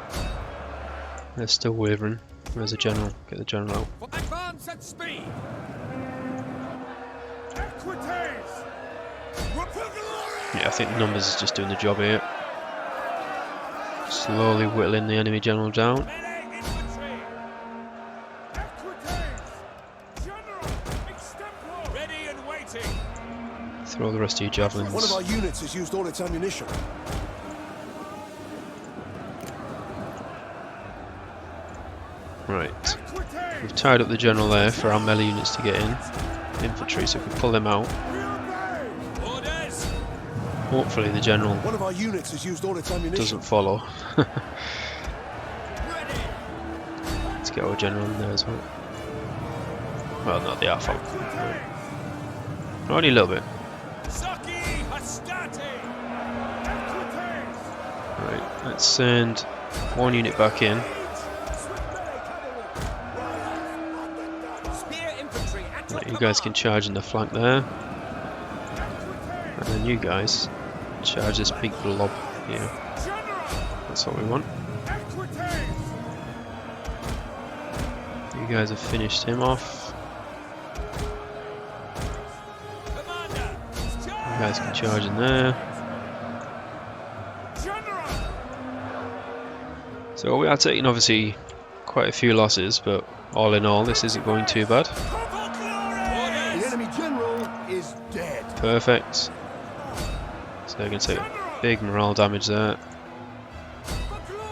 They're still wavering. Where's the general? Get the general out. For advance at speed! Equites. Yeah, I think numbers is just doing the job here. Slowly whittling the enemy general down. Melee infantry! Equites. General. Extempore. Ready and waiting! Throw the rest of your javelins. One of our units has used all its ammunition. Right. We've tied up the general there for our melee units to get in. Infantry, so if we pull them out, Orders. hopefully the general One of our units has used all its ammunition. doesn't follow. Ready. Let's get our general in there as well. Well, not the alpha. Only a little bit. Saki hastati. Right, let's send one unit back in. Spear infantry at your Right, you guys can charge in the flank there. And then you guys charge this big blob here. That's what we want. You guys have finished him off. Commander. You guys can charge in there. So we are taking obviously quite a few losses, but all in all this isn't going too bad. The enemy general is dead. Perfect. So they're going to take big morale damage there.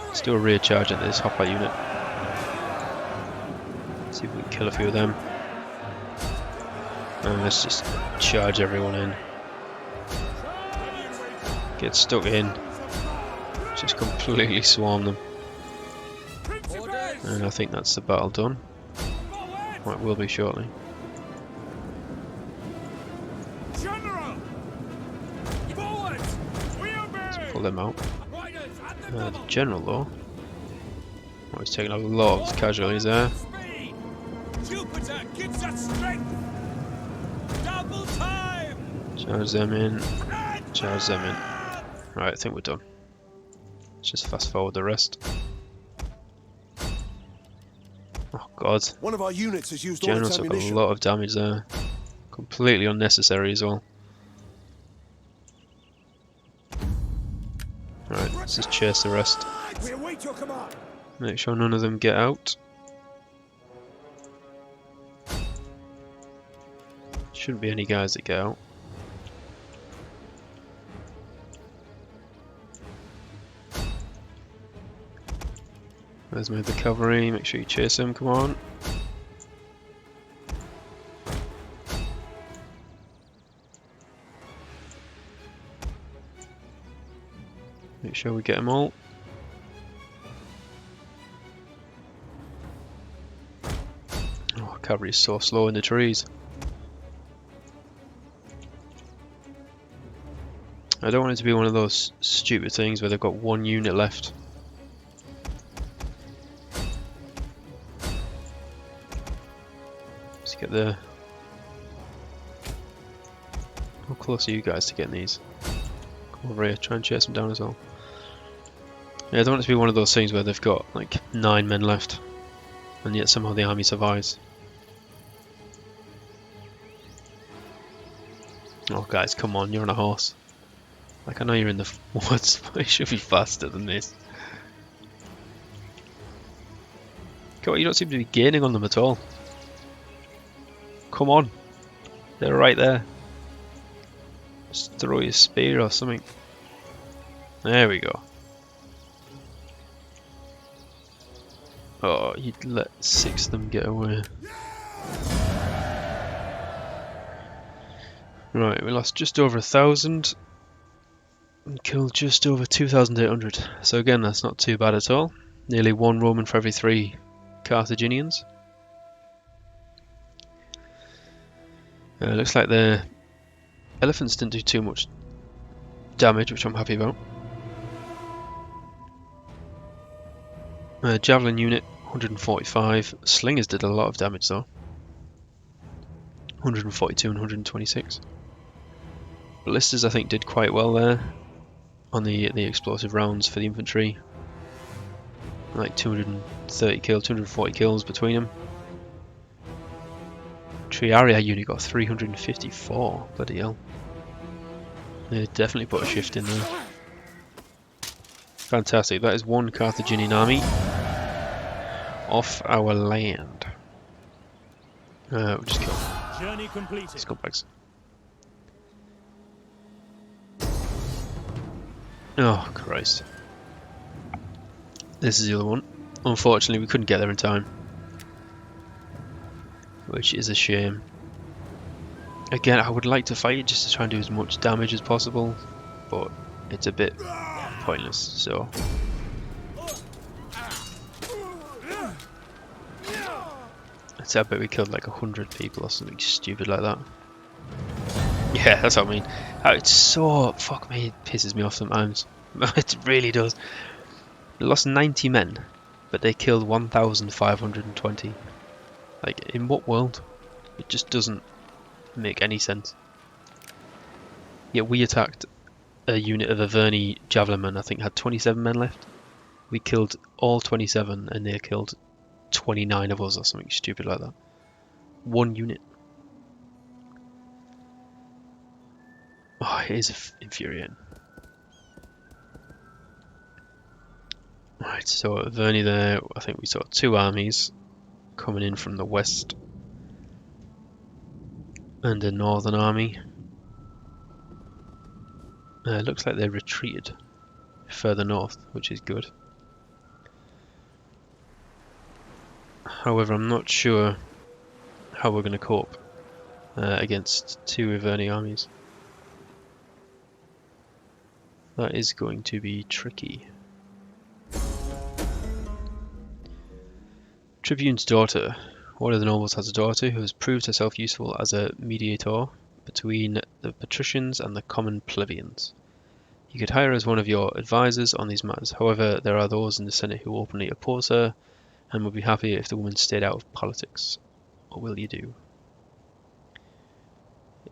Let's do a rear charge at this hopper unit. See if we can kill a few of them. And let's just charge everyone in. Get stuck in. Just completely swarm them. And I think that's the battle done. Well, it will be shortly. Let's pull them out. The general though. Oh, he's taking a lot of casualties there. Jupiter gives us strength. Double time. Charge them in. Charge them in. Right, I think we're done. Let's just fast forward the rest. Oh god. One of our units has used all General its took a ammunition. lot of damage there. Completely unnecessary as well. Right, let's just chase the rest. We await your command. Make sure none of them get out. Shouldn't be any guys that get out. Let's move the cavalry, make sure you chase them, come on. Make sure we get them all. Oh, cavalry is so slow in the trees. I don't want it to be one of those stupid things where they've got one unit left. Let's get the... How close are you guys to getting these? Come over here, try and chase them down as well. Yeah, I don't want it to be one of those things where they've got like 9 men left and yet somehow the army survives. Oh guys, come on, you're on a horse. Like I know you're in the woods, but you should be faster than this. Come on, you don't seem to be gaining on them at all. Come on, they're right there. Just throw your spear or something. There we go. Oh, you'd let 6 of them get away. Right, we lost just over 1,000 and killed just over 2,800. So again, that's not too bad at all. Nearly 1 Roman for every 3 Carthaginians. Looks like the elephants didn't do too much damage, which I'm happy about. Javelin unit, 145. Slingers did a lot of damage though. 142 and 126. Ballistas I think did quite well there on the explosive rounds for the infantry. Like 230 kills, 240 kills between them. Triaria unit got 354. Bloody hell. They definitely put a shift in there. Fantastic. That is 1 Carthaginian army off our land. We'll just kill Journey completed. scumbags. Oh Christ. This is the other one. Unfortunately we couldn't get there in time. which is a shame. Again, I would like to fight it just to try and do as much damage as possible, but it's a bit pointless, so... I bet we killed like 100 people or something stupid like that. Yeah, that's what I mean. It's so... fuck me, it pisses me off sometimes. It really does. They lost 90 men, but they killed 1,520. Like, in what world? It just doesn't make any sense. Yet we attacked a unit of Averni javelin men, I think had 27 men left. We killed all 27 and they killed 29 of us or something stupid like that. One unit. Oh, it is infuriating. Right, so at Verney there, I think we saw 2 armies coming in from the west and a northern army. Looks like they retreated further north, which is good. However, I'm not sure how we're going to cope against 2 Averni armies. That is going to be tricky. Tribune's daughter. One of the nobles has a daughter who has proved herself useful as a mediator between the patricians and the common plebeians. You could hire her as one of your advisors on these matters. However, there are those in the Senate who openly oppose her and would be happy if the woman stayed out of politics. What will you do?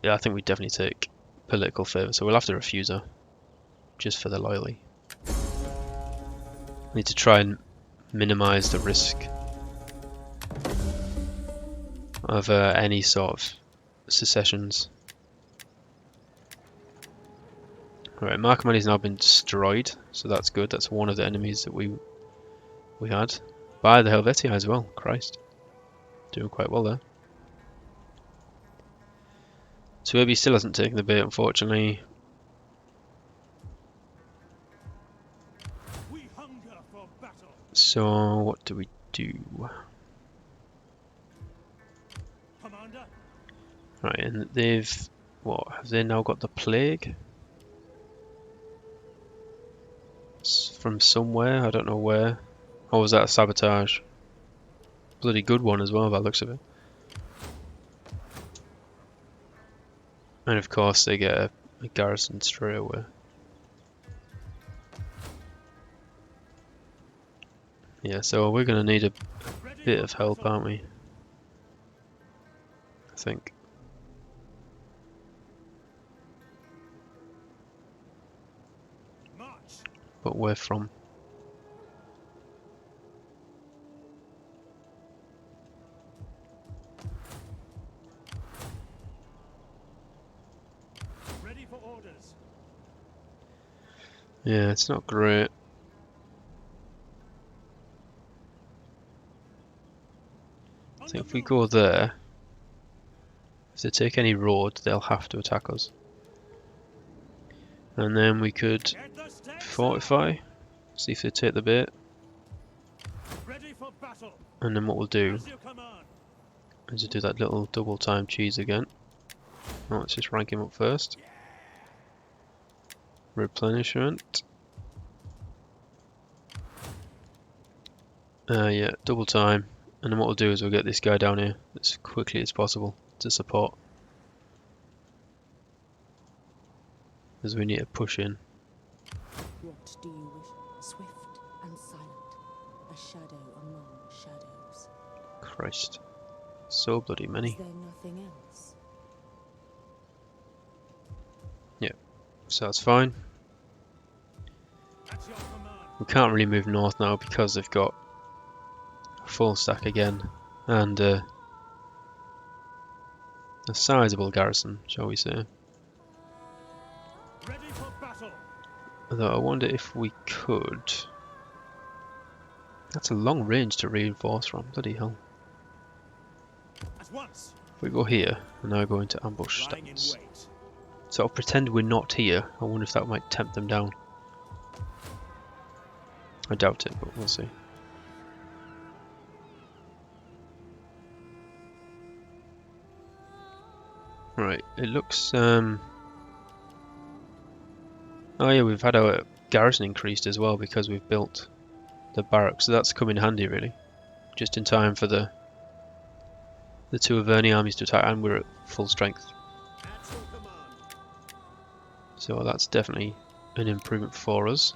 Yeah, I think we definitely take political favour, so we'll have to refuse her, just for the loyalty. Need to try and minimise the risk of any sort of secessions. Right, Marcomanni's now been destroyed, so that's good. That's one of the enemies that we had. By the Helvetii as well. Christ, doing quite well there. Suebi still hasn't taken the bait, unfortunately. We hunger for battle. So what do we do? Commander, Right, and they've... what? Have they now got the plague? From somewhere? I don't know where. Or was that a sabotage? Bloody good one as well, by the looks of it. And of course they get a garrison straight away. Yeah, so we're going to need a bit of help, aren't we? I think. march. But where from? Ready for orders. Yeah, it's not great. I think if we go there, if they take any road, they'll have to attack us. And then we could Get the stakes fortify, see if they take the bait, up. Ready for battle. and then what we'll do As you command. is to do that little double time cheese again. Oh, let's just rank him up first. Replenishment. Yeah, double time. And then what we'll do is we'll get this guy down here as quickly as possible to support. Because we need to push in. What do you wish? Swift and silent, a shadow among shadows. Christ. So bloody many. Is there nothing else? Yeah, so that's fine. At your command. We can't really move north now because they've got a full stack again. And a sizable garrison, shall we say. Ready for battle. Although I wonder if we could... That's a long range to reinforce from, bloody hell. At once. If we go here, and now go into ambush Lying in stance. wait. Sort of pretend we're not here. I wonder if that might tempt them down. I doubt it, but we'll see. Right, it looks oh yeah, we've had our garrison increased as well because we've built the barracks, so that's come in handy really. Just in time for the two Averni armies to attack, and we're at full strength. At your command. So that's definitely an improvement for us.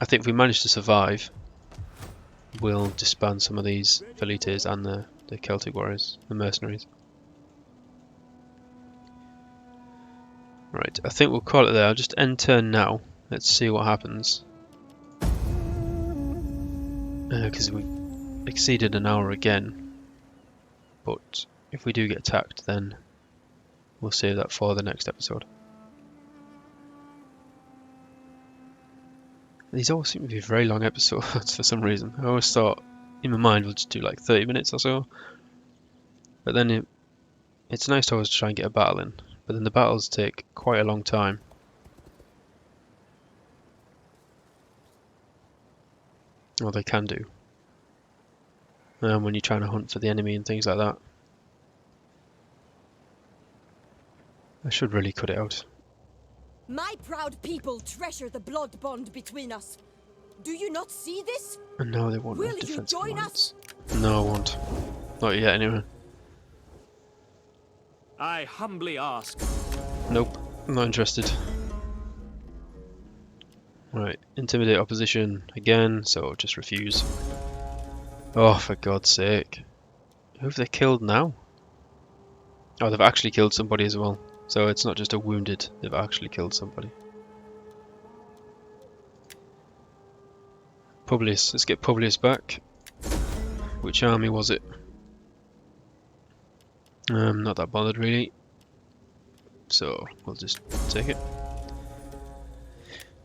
I think if we manage to survive, we'll disband some of these Velites and the Celtic warriors, the mercenaries. Right, I think we'll call it there. I'll just end turn now. Let's see what happens. Because we exceeded an hour again. But if we do get attacked, then we'll save that for the next episode. These always seem to be very long episodes for some reason. I always thought, in my mind, we'll just do like 30 minutes or so. But then it's nice to always try and get a battle in. But then the battles take quite a long time. Or they can do. When you're trying to hunt for the enemy and things like that. I should really cut it out. My proud people treasure the blood bond between us. Do you not see this? And no, they won't Will have you defense join alliance. No, I won't. Not yet, anyway. I humbly ask. Nope, I'm not interested. Right, intimidate opposition again, so just refuse. Oh, for God's sake. Who have they killed now? Oh, they've actually killed somebody as well. So it's not just a wounded, they've actually killed somebody. Publius, let's get Publius back. Which army was it? Not that bothered really. So we'll just take it.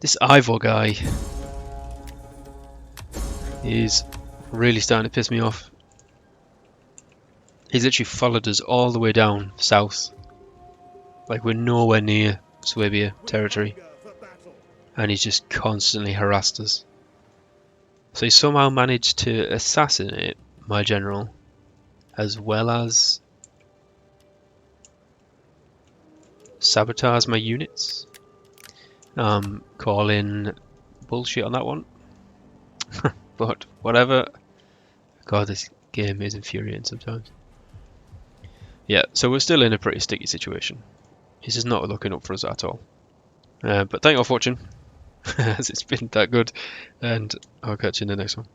This Ivor guy is really starting to piss me off. He's literally followed us all the way down south. Like we're nowhere near Swabia territory. For battle. And he's just constantly harassed us. So he somehow managed to assassinate my general as well as sabotage my units. Call in bullshit on that one. But whatever. God, this game is infuriating sometimes. Yeah, so we're still in a pretty sticky situation. He's just not looking up for us at all. But thank you all for watching, as it's been that good, and I'll catch you in the next one.